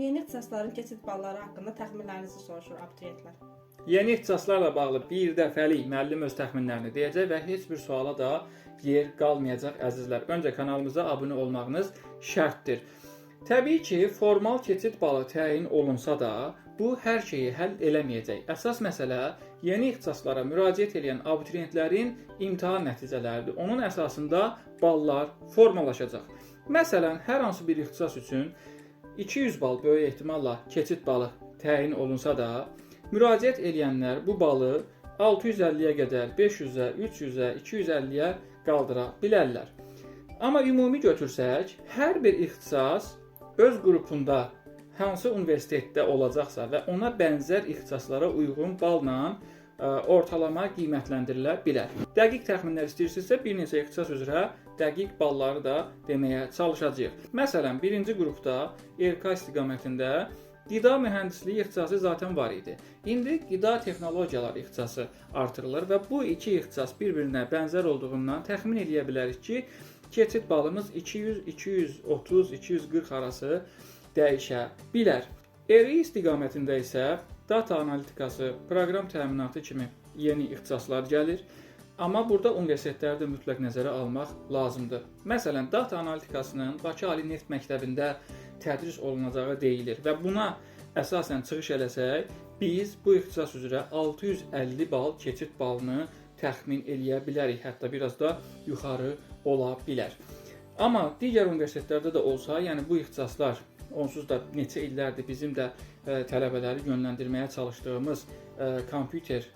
Yeni ixtisasların keçid balları haqqında təxminlərinizi soruşur abituriyentlər. Yeni ixtisaslarla bağlı bir dəfəlik müəllim öz təxminlərini deyəcək və heç bir suala da yer qalmayacaq əzizlər. Öncə kanalımıza abunə olmağınız şərtdir. Təbii ki, formal keçid balı təyin olunsa da, bu hər şeyi həll eləməyəcək. Əsas məsələ yeni ixtisaslara müraciət edən abituriyentlərin imtahan nəticələridir. Onun əsasında ballar formalaşacaq. Məsələn, hər hansı bir ixtisas üçün 200 bal böyük ehtimalla keçid balı təyin olunsa da, müraciət edənlər bu balı 650-yə qədər, 500-ə, 300-ə, 250-yə qaldıra bilərlər. Amma ümumi götürsək, hər bir ixtisas öz qrupunda hansı universitetdə olacaqsa və ona bənzər ixtisaslara uyğun balla ortalama qiymətləndirilə bilər. Dəqiq təxminlər istəyirsinizsə, bir neçə ixtisas üzrə dəqiq balları da deməyə çalışacağıq. Məsələn, birinci qrupda ERK istiqamətində qida mühəndisliyi ixtisası zaten var idi. İndi qida texnologiyaları ixtisası artırılır və bu iki ixtisas bir-birinə bənzər olduğundan təxmin edə bilərik ki, keçid balımız 200, 230, 240 arası dəyişə bilər. ERI istiqamətində isə data analitikası, proqram təminatı kimi yeni ixtisaslar gəlir. Amma burada universitetləri də mütləq nəzərə almaq lazımdır. Məsələn, data analitikasının Bakı Ali Neft Məktəbində tədris olunacağı deyilir və buna əsasən çıxış eləsək, biz bu ixtisas üzrə 650 bal keçid balını təxmin eləyə bilərik, hətta biraz da yuxarı ola bilər. Amma digər universitetlərdə də olsa, yəni bu ixtisaslar onsuz da neçə illərdir bizim də tələbələri yönləndirməyə çalışdığımız kompüter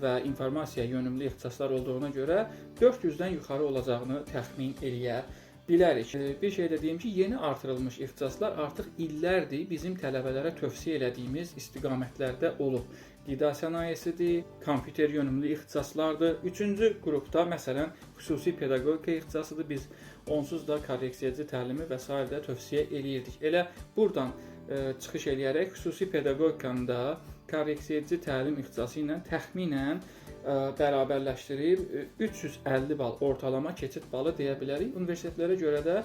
və informasiya yönümlü ixtisaslar olduğuna görə 400-dən yuxarı olacağını təxmin eləyə bilərik. Bir şey də deyim ki, yeni artırılmış ixtisaslar artıq illərdir bizim tələbələrə tövsiyə elədiyimiz istiqamətlərdə olub. Qida sənayesidir, kompüter yönümlü ixtisaslardır. Üçüncü qrupda məsələn xüsusi pedaqogika ixtisasıdır. Biz onsuz da korreksiyacı təlimi və s. də tövsiyə eləyirdik. Elə buradan çıxış eləyərək xüsusi pedaqogikanın da korreksiyacı təlim ixtisası ilə təxminən bərabərləşdirib 350 bal ortalama keçid balı deyə bilərik. Universitetlərə görə də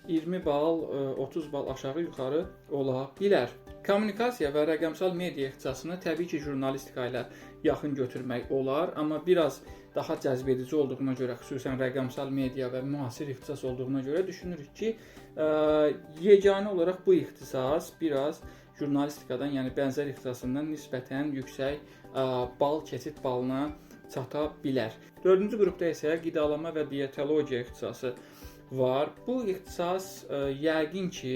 20 bal, 30 bal aşağı yuxarı ola bilər. Kommunikasiya və rəqəmsal media ixtisasını təbii ki, jurnalistika ilə yaxın götürmək olar, amma biraz daha cəzbedici olduğuna görə, xüsusən rəqəmsal media və müasir ixtisas olduğuna görə düşünürük ki, yeganə olaraq bu ixtisas biraz jurnalistikadan, yəni bənzər ixtisasından nisbətən yüksək bal keçid balına çata bilər. Dördüncü qrupda isə qidalama və diyetologiya ixtisası var. Bu ixtisas yəqin ki,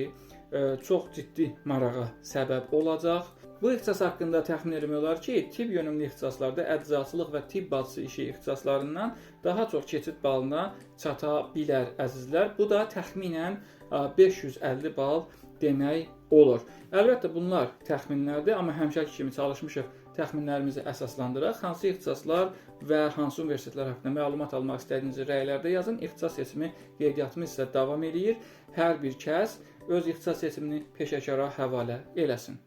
çox ciddi marağa səbəb olacaq. Bu ixtisas haqqında təxmin etmək olar ki, tibb yönümlü ixtisaslarda əczaçılıq və tibb bacısı işi ixtisaslarından daha çox keçid balına çata bilər əzizlər. Bu da təxminən 550 bal demək olur. Əlbəttə bunlar təxminlərdir, amma həmişəki kimi çalışmışıq təxminlərimizi əsaslandıraq. Hansı ixtisaslar və hansı universitetlər haqqında məlumat almaq istədiyinizi rəylərdə yazın. İxtisas seçimi qeydiyyatımız isə davam eləyir. Hər bir kəs öz ixtisas seçimini peşəkara həvalə eləsin.